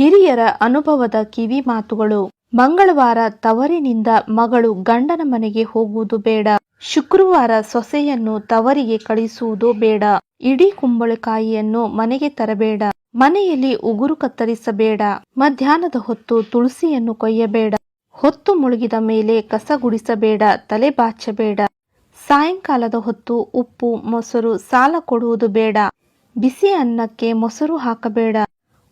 ಹಿರಿಯರ ಅನುಭವದ ಕಿವಿ ಮಾತುಗಳು. ಮಂಗಳವಾರ ತವರಿನಿಂದ ಮಗಳು ಗಂಡನ ಮನೆಗೆ ಹೋಗುವುದು ಬೇಡ. ಶುಕ್ರವಾರ ಸೊಸೆಯನ್ನು ತವರಿಗೆ ಕಳಿಸುವುದು ಬೇಡ. ಇಡೀ ಕುಂಬಳಕಾಯಿಯನ್ನು ಮನೆಗೆ ತರಬೇಡ. ಮನೆಯಲ್ಲಿ ಉಗುರು ಕತ್ತರಿಸಬೇಡ. ಮಧ್ಯಾಹ್ನದ ಹೊತ್ತು ತುಳಸಿಯನ್ನು ಕೊಯ್ಯಬೇಡ. ಹೊತ್ತು ಮುಳುಗಿದ ಮೇಲೆ ಕಸ ಗುಡಿಸಬೇಡ. ತಲೆ ಬಾಚಬೇಡ. ಸಾಯಂಕಾಲದ ಹೊತ್ತು ಉಪ್ಪು ಮೊಸರು ಸಾಲ ಕೊಡುವುದು ಬೇಡ. ಬಿಸಿ ಅನ್ನಕ್ಕೆ ಮೊಸರು ಹಾಕಬೇಡ.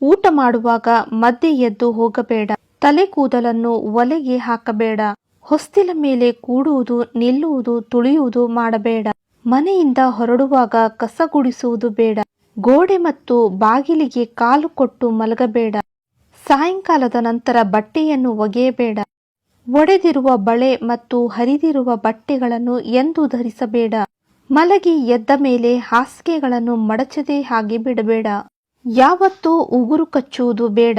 ಊಟ ಮಾಡುವಾಗ ಮಧ್ಯೆ ಎದ್ದು ಹೋಗಬೇಡ. ತಲೆ ಕೂದಲನ್ನು ಒಲೆಗೆ ಹಾಕಬೇಡ. ಹೊಸ್ತಿಲ ಮೇಲೆ ಕೂಡುವುದು ನಿಲ್ಲುವುದು ತುಳಿಯುವುದು ಮಾಡಬೇಡ. ಮನೆಯಿಂದ ಹೊರಡುವಾಗ ಕಸ ಗುಡಿಸುವುದು ಬೇಡ. ಗೋಡೆ ಮತ್ತು ಬಾಗಿಲಿಗೆ ಕಾಲು ಕೊಟ್ಟು ಮಲಗಬೇಡ. ಸಾಯಂಕಾಲದ ನಂತರ ಬಟ್ಟೆಯನ್ನು ಒಗೆಯಬೇಡ. ಒಡೆದಿರುವ ಬಳೆ ಮತ್ತು ಹರಿದಿರುವ ಬಟ್ಟೆಗಳನ್ನು ಎಂದೂ ಧರಿಸಬೇಡ. ಮಲಗಿ ಎದ್ದ ಮೇಲೆ ಹಾಸಿಗೆಗಳನ್ನು ಮಡಚದೆ ಹಾಗೆ ಬಿಡಬೇಡ. ಯಾವತ್ತೂ ಉಗುರು ಕಚ್ಚುವುದು ಬೇಡ.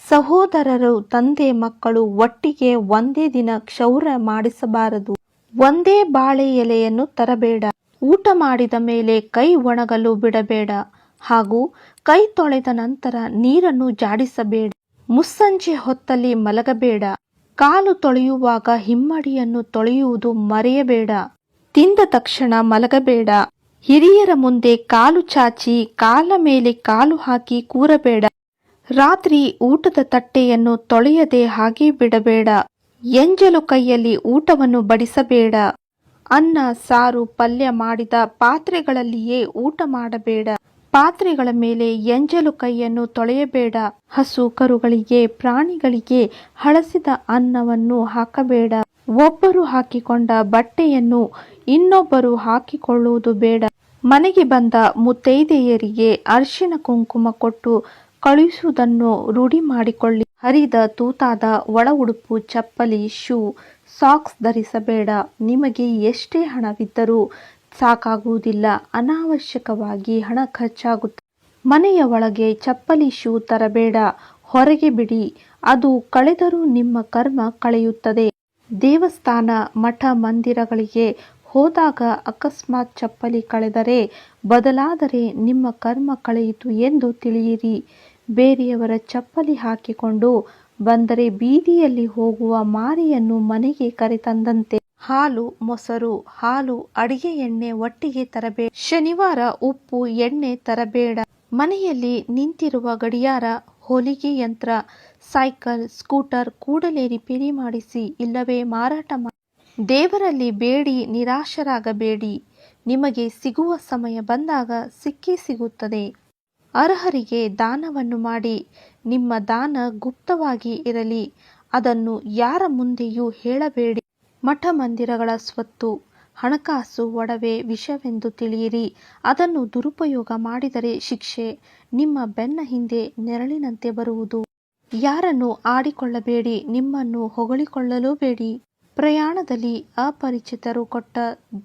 ಸಹೋದರರು ತಂದೆ ಮಕ್ಕಳು ಒಟ್ಟಿಗೆ ಒಂದೇ ದಿನ ಕ್ಷೌರ ಮಾಡಿಸಬಾರದು. ಒಂದೇ ಬಾಳೆ ಎಲೆಯನ್ನು ತರಬೇಡ. ಊಟ ಮಾಡಿದ ಮೇಲೆ ಕೈ ಒಣಗಲು ಬಿಡಬೇಡ. ಹಾಗೂ ಕೈ ತೊಳೆದ ನಂತರ ನೀರನ್ನು ಜಾಡಿಸಬೇಡ. ಮುಸ್ಸಂಜೆ ಹೊತ್ತಲ್ಲಿ ಮಲಗಬೇಡ. ಕಾಲು ತೊಳೆಯುವಾಗ ಹಿಮ್ಮಡಿಯನ್ನು ತೊಳೆಯುವುದು ಮರೆಯಬೇಡ. ತಿಂದ ತಕ್ಷಣ ಮಲಗಬೇಡ. ಹಿರಿಯರ ಮುಂದೆ ಕಾಲು ಚಾಚಿ ಕಾಲ ಮೇಲೆ ಕಾಲು ಹಾಕಿ ಕೂರಬೇಡ. ರಾತ್ರಿ ಊಟದ ತಟ್ಟೆಯನ್ನು ತೊಳೆಯದೆ ಹಾಗೆ ಬಿಡಬೇಡ. ಎಂಜಲು ಕೈಯಲ್ಲಿ ಊಟವನ್ನು ಬಡಿಸಬೇಡ. ಅನ್ನ ಸಾರು ಪಲ್ಯ ಮಾಡಿದ ಪಾತ್ರೆಗಳಲ್ಲಿಯೇ ಊಟ ಮಾಡಬೇಡ. ಪಾತ್ರೆಗಳ ಮೇಲೆ ಎಂಜಲು ಕೈಯನ್ನು ತೊಳೆಯಬೇಡ. ಹಸು ಕರುಗಳಿಗೆ ಪ್ರಾಣಿಗಳಿಗೆ ಹಳಸಿದ ಅನ್ನವನ್ನು ಹಾಕಬೇಡ. ಒಬ್ಬರು ಹಾಕಿಕೊಂಡ ಬಟ್ಟೆಯನ್ನು ಇನ್ನೊಬ್ಬರು ಹಾಕಿಕೊಳ್ಳುವುದು ಬೇಡ. ಮನೆಗೆ ಬಂದ ಮುತ್ತೈದೆಯರಿಗೆ ಅರಿಶಿನ ಕುಂಕುಮ ಕೊಟ್ಟು ಕಳುಹಿಸುವುದನ್ನು ರೂಢಿ ಮಾಡಿಕೊಳ್ಳಿ. ಹರಿದ ತೂತಾದ ಒಳ ಉಡುಪು ಚಪ್ಪಲಿ ಶೂ ಸಾಕ್ಸ್ ಧರಿಸಬೇಡ. ನಿಮಗೆ ಎಷ್ಟೇ ಹಣವಿದ್ದರೂ ಸಾಕಾಗುವುದಿಲ್ಲ. ಅನಾವಶ್ಯಕವಾಗಿ ಹಣ ಖರ್ಚಾಗುತ್ತದೆ. ಮನೆಯ ಒಳಗೆ ಚಪ್ಪಲಿ ಶೂ ತರಬೇಡ. ಹೊರಗೆ ಬಿಡಿ. ಅದು ಕಳೆದರೂ ನಿಮ್ಮ ಕರ್ಮ ಕಳೆಯುತ್ತದೆ. ದೇವಸ್ಥಾನ ಮಠ ಮಂದಿರಗಳಿಗೆ ಹೋದಾಗ ಅಕಸ್ಮಾತ್ ಚಪ್ಪಲಿ ಕಳೆದರೆ ಬದಲಾದರೆ ನಿಮ್ಮ ಕರ್ಮ ಕಳೆಯಿತು ಎಂದು ತಿಳಿಯಿರಿ. ಬೇರೆಯವರ ಚಪ್ಪಲಿ ಹಾಕಿಕೊಂಡು ಬಂದರೆ ಬೀದಿಯಲ್ಲಿ ಹೋಗುವ ಮಾರಿಯನ್ನು ಮನೆಗೆ ಕರೆತಂದಂತೆ. ಹಾಲು ಮೊಸರು ಹಾಲು ಅಡಿಗೆ ಎಣ್ಣೆ ಒಟ್ಟಿಗೆ ತರಬೇಡ. ಶನಿವಾರ ಉಪ್ಪು ಎಣ್ಣೆ ತರಬೇಡ. ಮನೆಯಲ್ಲಿ ನಿಂತಿರುವ ಗಡಿಯಾರ ಹೊಲಿಗೆ ಯಂತ್ರ ಸೈಕಲ್ ಸ್ಕೂಟರ್ ಕೂಡಲೇ ರಿಪೇರಿ ಮಾಡಿಸಿ ಇಲ್ಲವೇ ಮಾರಾಟ ಮಾಡಿ. ದೇವರಲ್ಲಿ ಬೇಡಿ ನಿರಾಶರಾಗಬೇಡಿ. ನಿಮಗೆ ಸಿಗುವ ಸಮಯ ಬಂದಾಗ ಸಿಕ್ಕೇ ಸಿಗುತ್ತದೆ. ಅರ್ಹರಿಗೆ ದಾನವನ್ನು ಮಾಡಿ. ನಿಮ್ಮ ದಾನ ಗುಪ್ತವಾಗಿ ಇರಲಿ. ಅದನ್ನು ಯಾರ ಮುಂದೆಯೂ ಹೇಳಬೇಡಿ. ಮಠ ಮಂದಿರಗಳ ಸ್ವತ್ತು ಹಣಕಾಸು ಒಡವೆ ವಿಷವೆಂದು ತಿಳಿಯಿರಿ. ಅದನ್ನು ದುರುಪಯೋಗ ಮಾಡಿದರೆ ಶಿಕ್ಷೆ ನಿಮ್ಮ ಬೆನ್ನ ಹಿಂದೆ ನೆರಳಿನಂತೆ ಬರುವುದು. ಯಾರನ್ನು ಆಡಿಕೊಳ್ಳಬೇಡಿ. ನಿಮ್ಮನ್ನು ಹೊಗಳಿಕೊಳ್ಳಲೂ ಬೇಡಿ. ಪ್ರಯಾಣದಲ್ಲಿ ಅಪರಿಚಿತರು ಕೊಟ್ಟ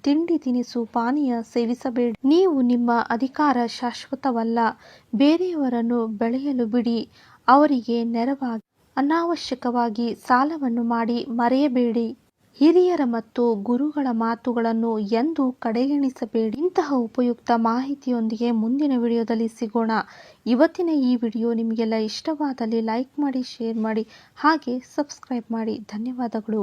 ತಿಂಡಿ ತಿನಿಸು ಪಾನೀಯ ಸೇವಿಸಬೇಡಿ. ನೀವು ನಿಮ್ಮ ಅಧಿಕಾರ ಶಾಶ್ವತವಲ್ಲ. ಬೇರೆಯವರನ್ನು ಬೆಳೆಯಲು ಬಿಡಿ. ಅವರಿಗೆ ನೆರವಾಗಿ. ಅನಾವಶ್ಯಕವಾಗಿ ಸಾಲವನ್ನು ಮಾಡಿ ಮರೆಯಬೇಡಿ. ಹಿರಿಯರ ಮತ್ತು ಗುರುಗಳ ಮಾತುಗಳನ್ನು ಎಂದೂ ಕಡೆಗಣಿಸಬೇಡಿ. ಇಂತಹ ಉಪಯುಕ್ತ ಮಾಹಿತಿಯೊಂದಿಗೆ ಮುಂದಿನ ವಿಡಿಯೋದಲ್ಲಿ ಸಿಗೋಣ. ಇವತ್ತಿನ ಈ ವಿಡಿಯೋ ನಿಮಗೆಲ್ಲ ಇಷ್ಟವಾದಲ್ಲಿ ಲೈಕ್ ಮಾಡಿ, ಶೇರ್ ಮಾಡಿ, ಹಾಗೆ ಸಬ್ಸ್ಕ್ರೈಬ್ ಮಾಡಿ. ಧನ್ಯವಾದಗಳು.